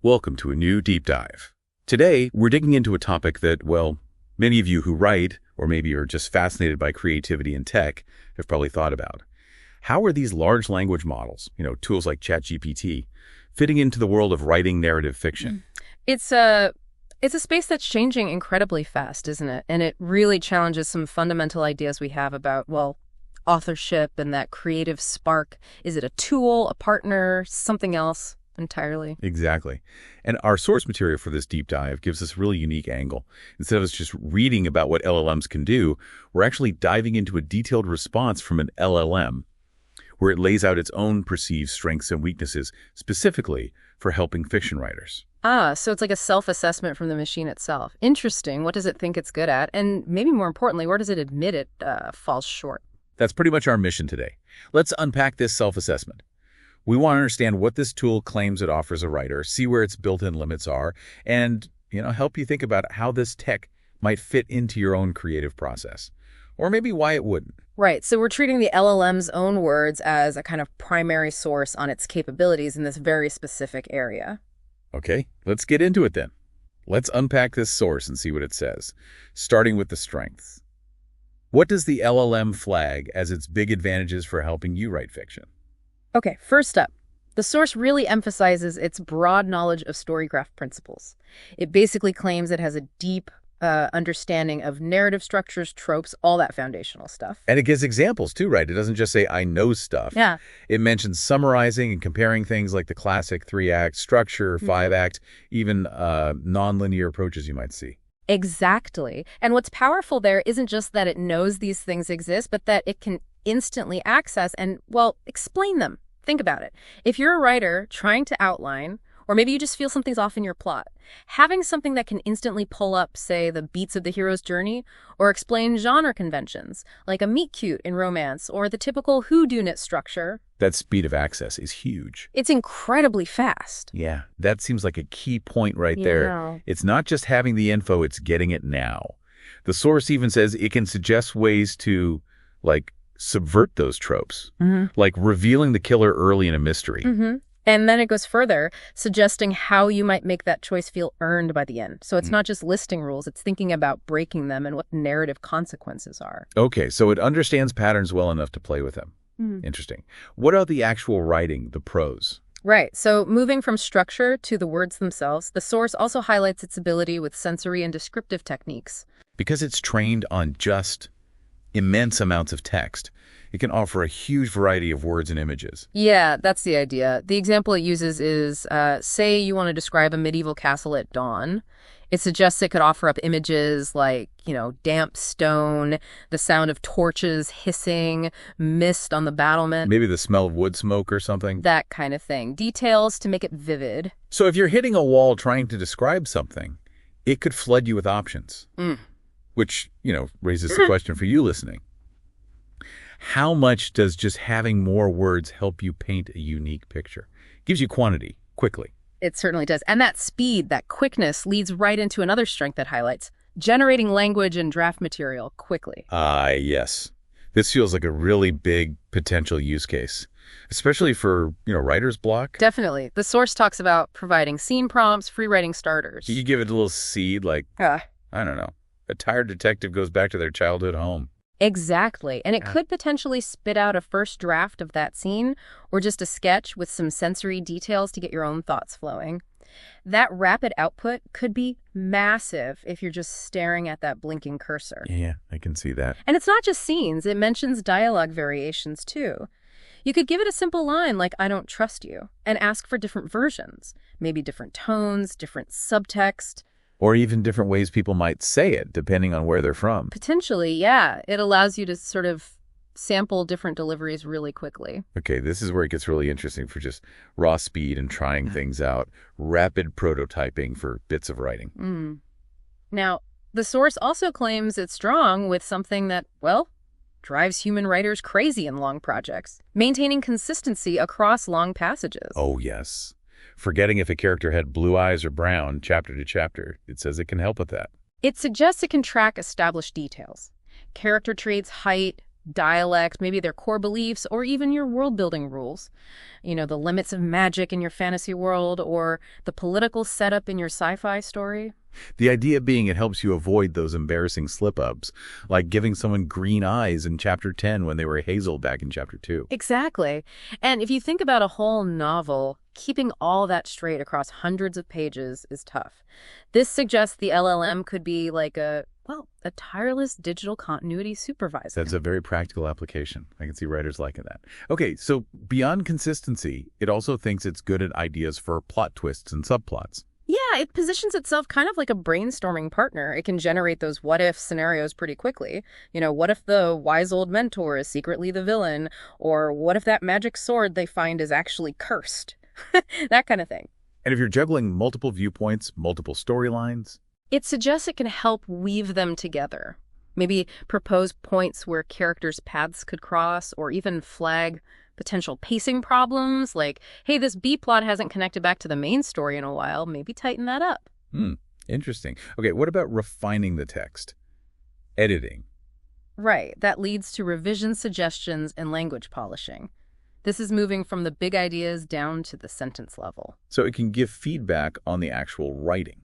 Welcome to a new deep dive. Today, we're digging into a topic that, well, many of you who write, or maybe are just fascinated by creativity and tech, have probably thought about. How are these large language models, tools like ChatGPT, fitting into the world of writing narrative fiction? It's a space that's changing incredibly fast, isn't it? And it really challenges some fundamental ideas we have about, well, authorship and that creative spark. Is it a tool, a partner, something else entirely? Exactly. And our source material for this deep dive gives us a really unique angle. Instead of us just reading about what LLMs can do, we're actually diving into a detailed response from an LLM, where it lays out its own perceived strengths and weaknesses, specifically for helping fiction writers. So it's like a self-assessment from the machine itself. Interesting. What does it think it's good at? And maybe more importantly, where does it admit it falls short? That's pretty much our mission today. Let's unpack this self-assessment. We want to understand what this tool claims it offers a writer, see where its built-in limits are, and, help you think about how this tech might fit into your own creative process. Or maybe why it wouldn't. Right. So we're treating the LLM's own words as a kind of primary source on its capabilities in this very specific area. Okay, let's get into it then. Let's unpack this source and see what it says, starting with the strengths. What does the LLM flag as its big advantages for helping you write fiction? Okay, first up, the source really emphasizes its broad knowledge of storygraph principles. It basically claims it has a deep understanding of narrative structures, tropes, all that foundational stuff. And it gives examples too, right? It doesn't just say, I know stuff. Yeah. It mentions summarizing and comparing things like the classic 3-act structure, 5-act, even nonlinear approaches you might see. Exactly. And what's powerful there isn't just that it knows these things exist, but that it can instantly access and, well, explain them. Think about it. If you're a writer trying to outline, or maybe you just feel something's off in your plot, having something that can instantly pull up, say, the beats of the hero's journey, or explain genre conventions, like a meet-cute in romance, or the typical whodunit structure. That speed of access is huge. It's incredibly fast. Yeah, that seems like a key point right there. It's not just having the info, it's getting it now. The source even says it can suggest ways to, subvert those tropes, like revealing the killer early in a mystery. And then it goes further, suggesting how you might make that choice feel earned by the end. So it's not just listing rules, it's thinking about breaking them and what narrative consequences are. Okay, so it understands patterns well enough to play with them. Interesting. What are the actual writing, the prose? Right. So moving from structure to the words themselves, the source also highlights its ability with sensory and descriptive techniques. Because it's trained on just immense amounts of text, it can offer a huge variety of words and images. Yeah, that's the idea. The example it uses is, say you want to describe a medieval castle at dawn. It suggests it could offer up images like, damp stone, the sound of torches hissing, mist on the battlement. Maybe the smell of wood smoke or something. That kind of thing. Details to make it vivid. So if you're hitting a wall trying to describe something, it could flood you with options. Which, raises the question for you listening. How much does just having more words help you paint a unique picture? Gives you quantity, quickly. It certainly does. And that speed, that quickness, leads right into another strength that highlights generating language and draft material quickly. Yes. This feels like a really big potential use case, especially for, writer's block. Definitely. The source talks about providing scene prompts, free writing starters. You give it a little seed like, I don't know, a tired detective goes back to their childhood home. Exactly. And it could potentially spit out a first draft of that scene or just a sketch with some sensory details to get your own thoughts flowing. That rapid output could be massive if you're just staring at that blinking cursor. Yeah, I can see that. And it's not just scenes. It mentions dialogue variations, too. You could give it a simple line like, I don't trust you, and ask for different versions, maybe different tones, different subtext. Or even different ways people might say it, depending on where they're from. Potentially, yeah. It allows you to sort of sample different deliveries really quickly. Okay, this is where it gets really interesting for just raw speed and trying things out. Rapid prototyping for bits of writing. Now, the source also claims it's strong with something that, well, drives human writers crazy in long projects. Maintaining consistency across long passages. Oh, yes. Forgetting if a character had blue eyes or brown, chapter to chapter. It says it can help with that. It suggests it can track established details. Character traits, height, dialect, maybe their core beliefs, or even your world-building rules. The limits of magic in your fantasy world, or the political setup in your sci-fi story. The idea being it helps you avoid those embarrassing slip-ups, like giving someone green eyes in Chapter 10 when they were Hazel back in Chapter 2. Exactly. And if you think about a whole novel, keeping all that straight across hundreds of pages is tough. This suggests the LLM could be like a tireless digital continuity supervisor. That's a very practical application. I can see writers liking that. Okay, so beyond consistency, it also thinks it's good at ideas for plot twists and subplots. Yeah, it positions itself kind of like a brainstorming partner. It can generate those what-if scenarios pretty quickly. What if the wise old mentor is secretly the villain? Or what if that magic sword they find is actually cursed? That kind of thing. And if you're juggling multiple viewpoints, multiple storylines, it suggests it can help weave them together. Maybe propose points where characters' paths could cross, or even flag potential pacing problems, like, hey, this B-plot hasn't connected back to the main story in a while, maybe tighten that up. Interesting. Okay, what about refining the text? Editing. Right, that leads to revision suggestions and language polishing. This is moving from the big ideas down to the sentence level. So it can give feedback on the actual writing,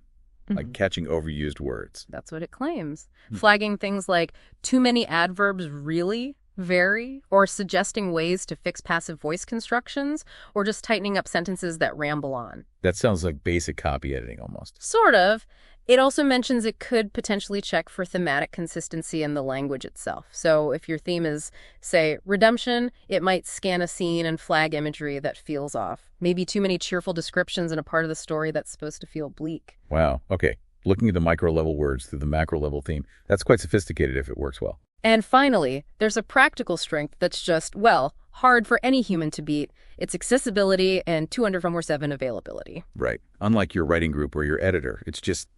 like catching overused words. That's what it claims. Flagging things like, too many adverbs really, very, or suggesting ways to fix passive voice constructions, or just tightening up sentences that ramble on. That sounds like basic copy editing almost. Sort of. It also mentions it could potentially check for thematic consistency in the language itself. So if your theme is, say, redemption, it might scan a scene and flag imagery that feels off. Maybe too many cheerful descriptions in a part of the story that's supposed to feel bleak. Wow. Okay. Looking at the micro-level words through the macro-level theme, that's quite sophisticated if it works well. And finally, there's a practical strength that's just, hard for any human to beat. It's accessibility and 204/7 availability. Right. Unlike your writing group or your editor, it's just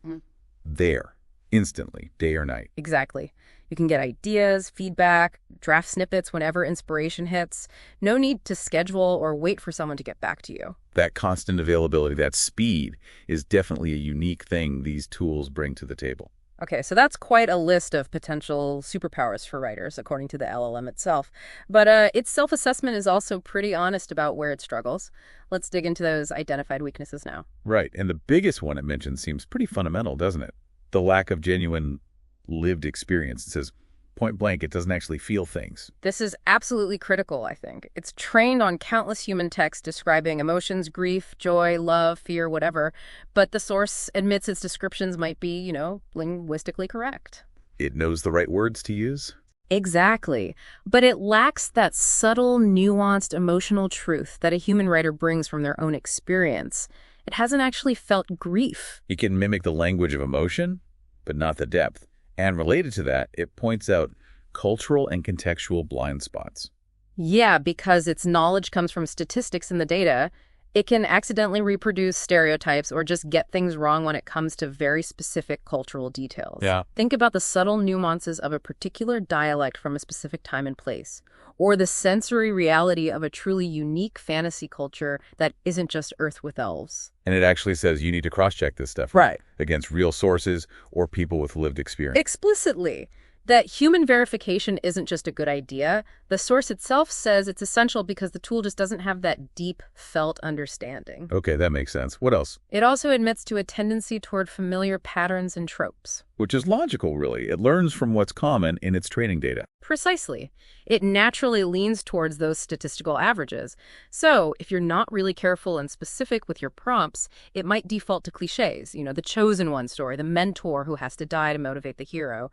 there, instantly, day or night. Exactly. You can get ideas, feedback, draft snippets whenever inspiration hits. No need to schedule or wait for someone to get back to you. That constant availability, that speed, is definitely a unique thing these tools bring to the table. Okay, so that's quite a list of potential superpowers for writers, according to the LLM itself. But its self-assessment is also pretty honest about where it struggles. Let's dig into those identified weaknesses now. Right, and the biggest one it mentions seems pretty fundamental, doesn't it? The lack of genuine lived experience. It says, point blank, it doesn't actually feel things. This is absolutely critical, I think. It's trained on countless human texts describing emotions, grief, joy, love, fear, whatever, but the source admits its descriptions might be, linguistically correct. It knows the right words to use? Exactly. But it lacks that subtle, nuanced emotional truth that a human writer brings from their own experience. It hasn't actually felt grief. It can mimic the language of emotion, but not the depth. And related to that, it points out cultural and contextual blind spots. Yeah, because its knowledge comes from statistics in the data, it can accidentally reproduce stereotypes or just get things wrong when it comes to very specific cultural details. Yeah. Think about the subtle nuances of a particular dialect from a specific time and place, or the sensory reality of a truly unique fantasy culture that isn't just Earth with elves. And it actually says you need to cross-check this stuff Right. against real sources or people with lived experience. Explicitly. That human verification isn't just a good idea. The source itself says it's essential because the tool just doesn't have that deep, felt understanding. Okay, that makes sense. What else? It also admits to a tendency toward familiar patterns and tropes. Which is logical, really. It learns from what's common in its training data. Precisely. It naturally leans towards those statistical averages. So, if you're not really careful and specific with your prompts, it might default to cliches. The chosen one story, the mentor who has to die to motivate the hero.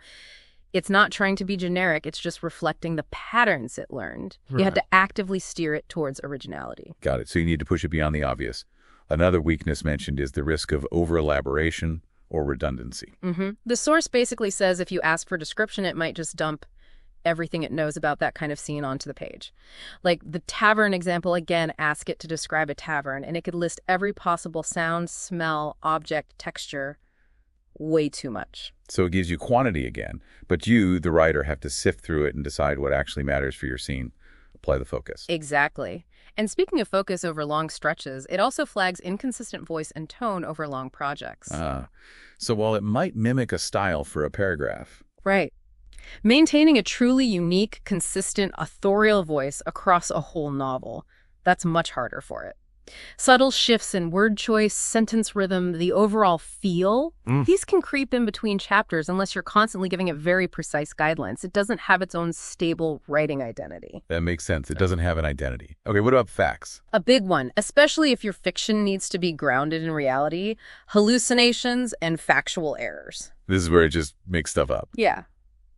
It's not trying to be generic, it's just reflecting the patterns it learned. Right. You have to actively steer it towards originality. Got it. So you need to push it beyond the obvious. Another weakness mentioned is the risk of over-elaboration or redundancy. The source basically says if you ask for description, it might just dump everything it knows about that kind of scene onto the page. Like the tavern example, again, ask it to describe a tavern, and it could list every possible sound, smell, object, texture. Way too much. So it gives you quantity again, but you, the writer, have to sift through it and decide what actually matters for your scene. Apply the focus. Exactly. And speaking of focus over long stretches, it also flags inconsistent voice and tone over long projects. So while it might mimic a style for a paragraph, Right. Maintaining a truly unique, consistent, authorial voice across a whole novel, that's much harder for it. Subtle shifts in word choice, sentence rhythm, the overall feel, these can creep in between chapters unless you're constantly giving it very precise guidelines. It doesn't have its own stable writing identity. That makes sense. It doesn't have an identity. Okay, what about facts? A big one, especially if your fiction needs to be grounded in reality, hallucinations and factual errors. This is where it just makes stuff up, Yeah.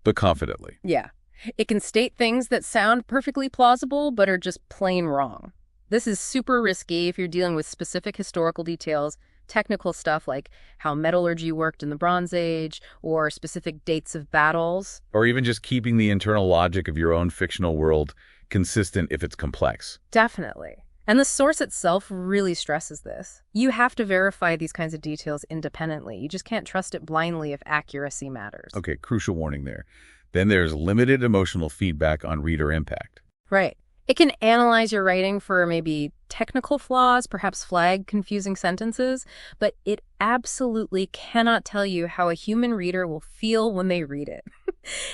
but confidently. Yeah. It can state things that sound perfectly plausible but are just plain wrong. This is super risky if you're dealing with specific historical details, technical stuff like how metallurgy worked in the Bronze Age, or specific dates of battles. Or even just keeping the internal logic of your own fictional world consistent if it's complex. Definitely. And the source itself really stresses this. You have to verify these kinds of details independently. You just can't trust it blindly if accuracy matters. Okay, crucial warning there. Then there's limited emotional feedback on reader impact. Right. It can analyze your writing for maybe technical flaws, perhaps flag confusing sentences, but it absolutely cannot tell you how a human reader will feel when they read it.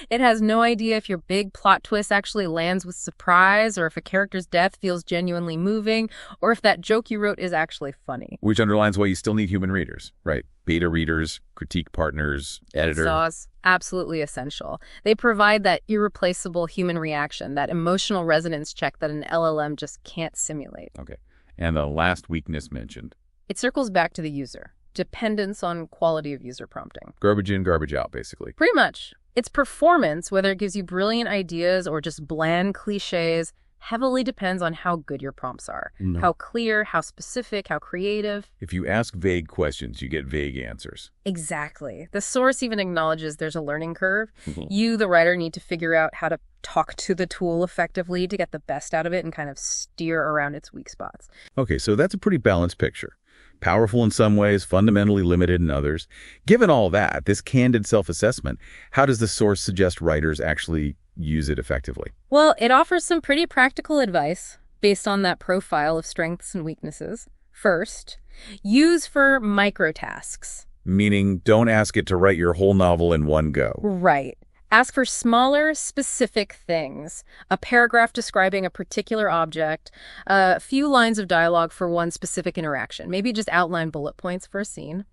It has no idea if your big plot twist actually lands with surprise, or if a character's death feels genuinely moving, or if that joke you wrote is actually funny. Which underlines why you still need human readers, right? Beta readers, critique partners, editor. SAWs, absolutely essential. They provide that irreplaceable human reaction, that emotional resonance check that an LLM just can't simulate. Okay. And the last weakness mentioned. It circles back to the user. Dependence on quality of user prompting. Garbage in, garbage out, basically. Pretty much. Its performance, whether it gives you brilliant ideas or just bland cliches, heavily depends on how good your prompts are. How clear, how specific, how creative. If you ask vague questions, you get vague answers. Exactly. The source even acknowledges there's a learning curve. You, the writer, need to figure out how to talk to the tool effectively to get the best out of it and kind of steer around its weak spots. Okay, so that's a pretty balanced picture. Powerful in some ways, fundamentally limited in others. Given all that, this candid self-assessment, how does the source suggest writers actually use it effectively? Well, it offers some pretty practical advice based on that profile of strengths and weaknesses. First, use for microtasks. Meaning, don't ask it to write your whole novel in one go. Right. Ask for smaller, specific things. A paragraph describing a particular object, a few lines of dialogue for one specific interaction. Maybe just outline bullet points for a scene.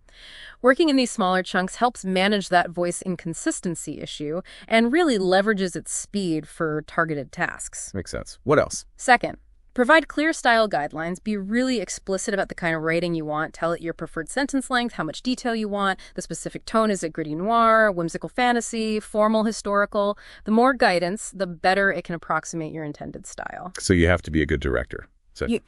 Working in these smaller chunks helps manage that voice inconsistency issue and really leverages its speed for targeted tasks. Makes sense. What else? Second, provide clear style guidelines. Be really explicit about the kind of writing you want. Tell it your preferred sentence length, how much detail you want, the specific tone. Is it gritty noir, whimsical fantasy, formal historical? The more guidance, the better it can approximate your intended style. So you have to be a good director.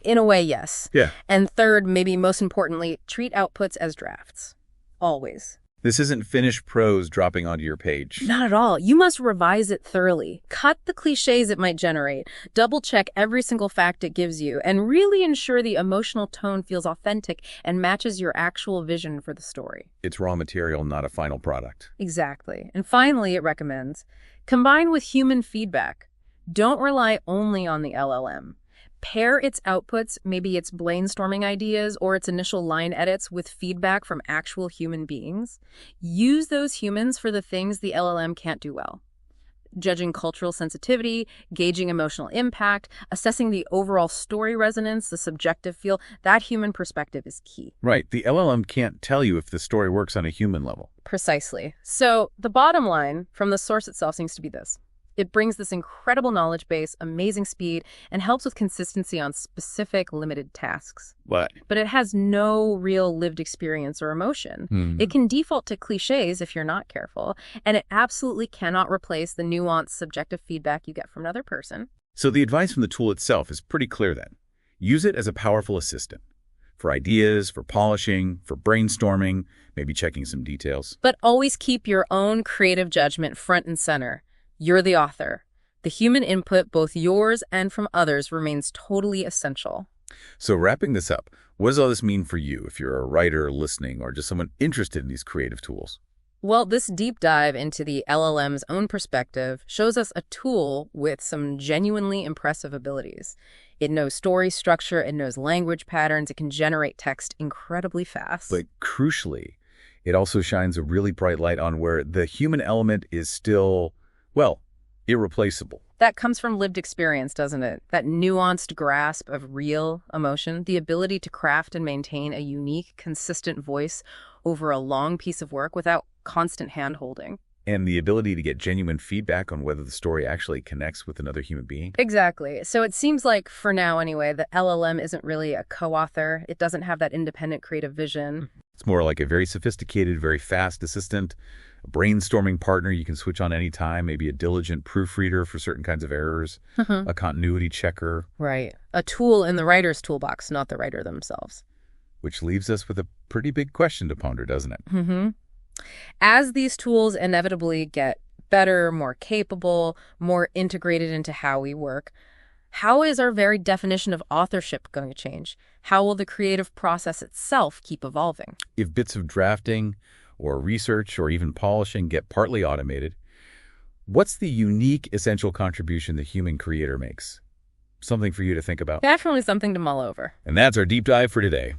In a way, yes. Yeah. And third, maybe most importantly, treat outputs as drafts. Always. This isn't finished prose dropping onto your page. Not at all. You must revise it thoroughly. Cut the cliches it might generate. Double check every single fact it gives you, and really ensure the emotional tone feels authentic and matches your actual vision for the story. It's raw material, not a final product. Exactly. And finally, it recommends, combine with human feedback. Don't rely only on the LLM. Pair its outputs, maybe its brainstorming ideas or its initial line edits, with feedback from actual human beings. Use those humans for the things the LLM can't do well. Judging cultural sensitivity, gauging emotional impact, assessing the overall story resonance, the subjective feel, that human perspective is key. Right. The LLM can't tell you if the story works on a human level. Precisely. So the bottom line from the source itself seems to be this. It brings this incredible knowledge base, amazing speed, and helps with consistency on specific, limited tasks. What? But it has no real lived experience or emotion. It can default to cliches if you're not careful, and it absolutely cannot replace the nuanced, subjective feedback you get from another person. So the advice from the tool itself is pretty clear then. Use it as a powerful assistant. For ideas, for polishing, for brainstorming, maybe checking some details. But always keep your own creative judgment front and center. You're the author. The human input, both yours and from others, remains totally essential. So wrapping this up, what does all this mean for you if you're a writer listening or just someone interested in these creative tools? Well, this deep dive into the LLM's own perspective shows us a tool with some genuinely impressive abilities. It knows story structure, it knows language patterns, it can generate text incredibly fast. But crucially, it also shines a really bright light on where the human element is still Well, irreplaceable. That comes from lived experience, doesn't it? That nuanced grasp of real emotion, the ability to craft and maintain a unique, consistent voice over a long piece of work without constant hand-holding. And the ability to get genuine feedback on whether the story actually connects with another human being. Exactly. So it seems like, for now anyway, the LLM isn't really a co-author. It doesn't have that independent creative vision. It's more like a very sophisticated, very fast assistant, a brainstorming partner you can switch on anytime, maybe a diligent proofreader for certain kinds of errors, a continuity checker. Right. A tool in the writer's toolbox, not the writer themselves. Which leaves us with a pretty big question to ponder, doesn't it? As these tools inevitably get better, more capable, more integrated into how we work, how is our very definition of authorship going to change? How will the creative process itself keep evolving? If bits of drafting or research or even polishing get partly automated, what's the unique essential contribution the human creator makes? Something for you to think about. Definitely something to mull over. And that's our deep dive for today.